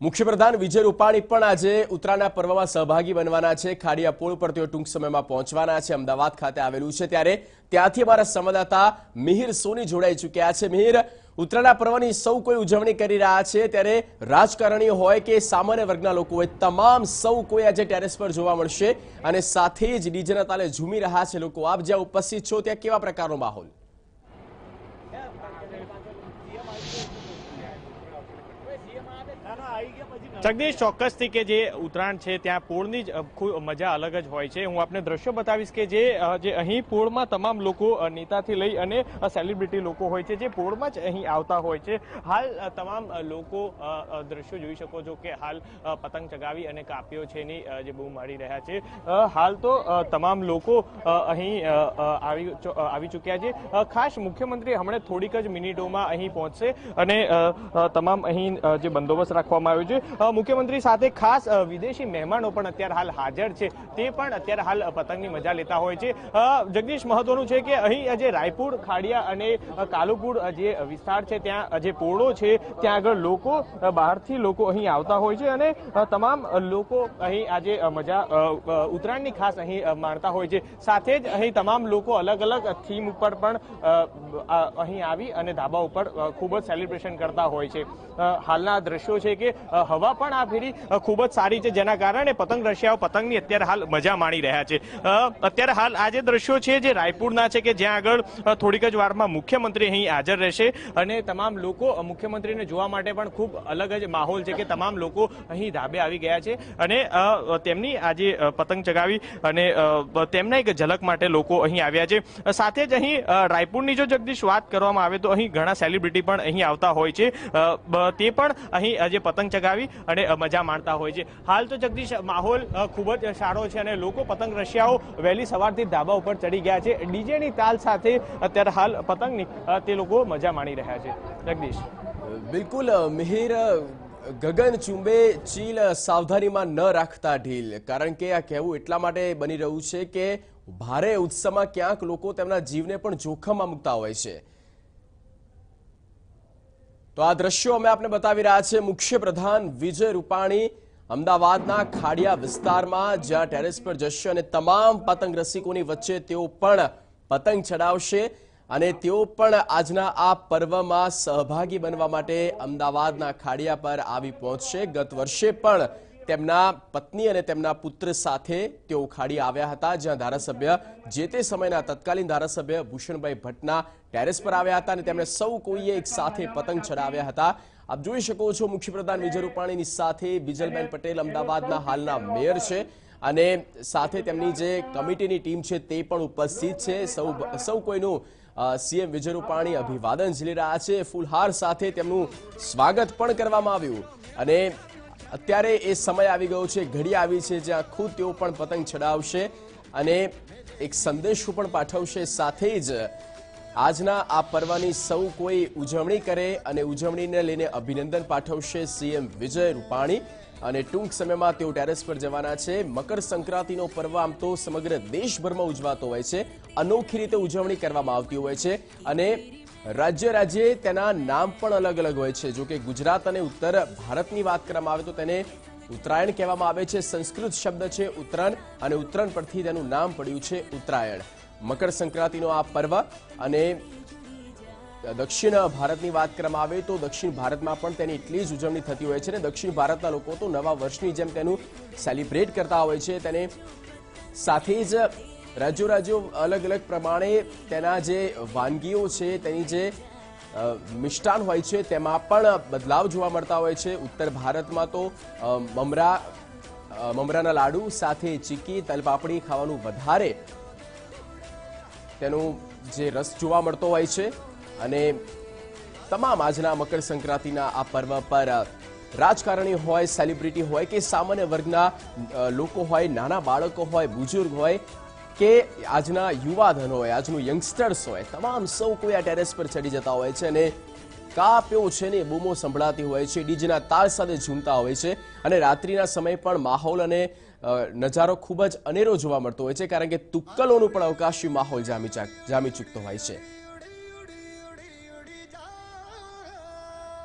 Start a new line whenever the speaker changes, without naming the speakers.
મુખ્યપ્રધાન વિજય રૂપાણી પણ આજે ઉત્તરાયણના પર્વમાં સહભાગી બનવાના છે। ખાડિયા પુલ પર તેઓ ટૂંક સમયમાં પહોંચવાના છે। અમદાવાદ ખાતે આવેલું છે ત્યારે ત્યાંથી અમારા સંવાદદાતા મિહિર સોની જોડાઈ ચૂક્યા છે। મિહિર, ઉત્તરાયણના પર્વની સૌ કોઈ ઉજવણી કરી રહ્યા છે ત્યારે રાજકારણીઓ હોય કે સામાન્ય વર્ગના લોકો હોય, તમામ સૌ કોઈ આજે ટેરેસ પર જોવા મળશે અને સાથે જ ડીજેના તાલે ઝૂમી રહ્યા છે લોકો। આપ જ્યાં ઉપસ્થિત છો ત્યાં કેવા પ્રકારનો માહોલ?
જગદીશ, ચોક્કસથી કે જે ઉત્તરાયણ છે ત્યાં પોળની ખૂબ મજા અલગ જ હોય છે। હું આપને દ્રશ્યો બતાવીશ કે જે અહીં પોળમાં તમામ લોકો નેતાથી લઈ અને સેલિબ્રિટી લોકો હોય છે જે પોળમાં જ અહીં આવતા હોય છે। હાલ તમામ લોકો દ્રશ્યો જોઈ શકો છો કે હાલ પતંગ ચગાવી અને કાપ્યો છે એની જે બહુ મારી રહ્યા છે। હાલ તો તમામ લોકો અહીં આવી ચૂક્યા છે। ખાસ મુખ્યમંત્રી હમણાં થોડીક જ મિનિટોમાં અહીં પહોંચશે અને તમામ અહીં જે બંદોબસ્ત રાખવામાં આવ્યો છે। મુખ્યમંત્રી સાથે ખાસ વિદેશી મહેમાનો પણ અત્યારે હાલ હાજર છે, તે પણ અત્યારે હાલ પતંગની મજા લેતા હોય છે। જગદીશ, મહત્વનું છે કે અહીં જે રાયપુર, ખાડિયા અને કાલુપુર જે વિસ્તાર છે ત્યાં જે પોળો છે ત્યાં આગળ લોકો બહારથી લોકો અહીં આવતા હોય છે અને તમામ લોકો અહીં આજે મજા ઉત્તરાયણની ખાસ અહીં માણતા હોય છે। સાથે જ અહીં તમામ લોકો અલગ અલગ થીમ ઉપર પણ અહીં આવી અને ધાબા ઉપર ખૂબ જ સેલિબ્રેશન કરતા હોય છે। હાલના દ્રશ્યો છે કે હવા પણ આ ફેરી ખૂબ જ સારી છે, જેના કારણે પતંગ રશિયાઓ પતંગની અત્યારે હાલ મજા માણી રહ્યા છે। અત્યારે હાલ આ જે દ્રશ્યો છે જે રાયપુરના છે કે જ્યાં આગળ થોડીક જ વારમાં મુખ્યમંત્રી અહીં હાજર રહેશે અને તમામ લોકો મુખ્યમંત્રીને જોવા માટે પણ ખૂબ અલગ જ માહોલ છે કે તમામ લોકો અહીં ધાબે આવી ગયા છે અને તેમની આજે પતંગ ચગાવી અને તેમના એક ઝલક માટે લોકો અહીં આવ્યા છે। સાથે જ અહીં રાયપુરની જો જગદીશ વાત કરવામાં આવે તો અહીં ઘણા સેલિબ્રિટી પણ અહીં આવતા હોય છે, તે પણ અહીં આજે પતંગ ચગાવી અને મજા માણતા હોય છે। હાલ તો જગદીશ માહોલ ખૂબ જ સારો છે અને લોકો પતંગ રશિયાઓ વહેલી સવારથી ધાબા ઉપર ચડી ગયા છે। ડીજેની તાલ સાથે અત્યારે હાલ પતંગની તે લોકો મજા માણી રહ્યા છે। જગદીશ,
બિલકુલ મિહિર, ગગન ચુંબે ચીલ, સાવધાનીમાં ન રાખતા ઢીલ, કારણ કે આ કહેવું એટલા માટે બની રહ્યું છે કે ભારે ઉત્સવમાં ક્યાંક લોકો તેમના જીવને પણ જોખમમાં મૂકતા હોય છે। તો આ દ્રશ્યો અમે આપને બતાવી રહ્યા છે। મુખ્યપ્રધાન વિજય રૂપાણી અમદાવાદના ખાડિયા વિસ્તારમાં જ્યાં ટેરેસ પર જશે અને તમામ પતંગ રસિકોની વચ્ચે તેઓ પણ પતંગ ચડાવશે અને તેઓ પણ આજના આ પર્વમાં સહભાગી બનવા માટે અમદાવાદના ખાડિયા પર આવી પહોંચશે। ગત વર્ષે પણ તેમના પત્ની અને તેમના પુત્ર સાથે તેઓ ખાડિયા આવ્યા હતા, જ્યાં ધારાસભ્ય જે તે સમયના તત્કાલીન ધારાસભ્ય ભૂષણભાઈ ભટ્ટના ટેરેસ પર આવ્યા હતા અને તેમણે સૌ કોઈએ એક સાથે પતંગ ચડાવ્યા હતા। આપ જોઈ શકો છો મુખ્યપ્રધાન વિજય રૂપાણીની સાથે બિજલબેન પટેલ અમદાવાદના હાલના મેયર છે અને સાથે તેમની જે કમિટીની ટીમ છે તે પણ ઉપસ્થિત છે। સૌ કોઈનું સીએમ વિજય રૂપાણી અભિવાદન ઝીલી રહ્યા છે। ફૂલહાર સાથે તેમનું સ્વાગત પણ કરવામાં આવ્યું અને અત્યારે એ સમય આવી ગયો છે, ઘડી આવી છે જ્યાં ખુદ તેઓ પણ પતંગ ચડાવશે અને એક સંદેશો પણ પાઠવશે। સાથે જ આજના આ પર્વની સૌ કોઈ ઉજવણી કરે અને ઉજવણીને લઈને અભિનંદન પાઠવશે સીએમ વિજય રૂપાણી અને ટૂંક સમયમાં તેઓ ટેરેસ પર જવાના છે। મકર સંક્રાંતિનો પર્વ આમ તો સમગ્ર દેશભરમાં ઉજવાતો હોય છે, અનોખી રીતે ઉજવણી કરવામાં આવતી હોય છે અને રાજ્યે તેના નામ પણ અલગ અલગ હોય છે। જો કે ગુજરાત અને ઉત્તર ભારતની વાત કરવામાં આવે તો તેને ઉત્તરાયણ કહેવામાં આવે છે। સંસ્કૃત શબ્દ છે ઉત્તરાયણ અને ઉત્તરાયણ પરથી તેનું નામ પડ્યું છે ઉત્તરાયણ। મકર સંક્રાંતિનો આ પર્વ અને દક્ષિણ ભારતની વાત કરવામાં આવે તો દક્ષિણ ભારતમાં પણ તેની એટલી જ ઉજવણી થતી હોય છે અને દક્ષિણ ભારતના લોકો તો નવા વર્ષની જેમ તેનું સેલિબ્રેટ કરતા હોય છે। તેને સાથે જ રાજ્યો અલગ અલગ પ્રમાણે તેના જે વાનગીઓ છે, તેની જે મિષ્ટાન હોય છે તેમાં પણ બદલાવ જોવા મળતા હોય છે। ઉત્તર ભારતમાં તો મમરાના લાડુ સાથે ચીકી, તલપાપડી ખાવાનું વધારે તેનું જે રસ જોવા મળતો હોય છે અને તમામ આજના મકર સંક્રાંતિના આ પર્વ પર રાજકારણી હોય, સેલિબ્રિટી હોય કે સામાન્ય વર્ગના લોકો હોય, નાના બાળકો હોય, બુજુર્ગ હોય કે આજના યુવાધન હોય, આજનું યંગસ્ટર્સ હોય, તમામ સૌ કોઈ આ ટેરેસ પર ચડી જતા હોય છે અને કાપ્યો છે ને બૂમો સંભળાતી હોય છે, ડીજેના તાલ સાથે ઝૂમતા હોય છે અને રાત્રિના સમય પણ માહોલ અને નજારો ખૂબ જ અનેરો જોવા મળતો હોય છે, કારણ કે તુક્કલોનું પણ અવકાશી માહોલ જામી ચૂકતો હોય છે।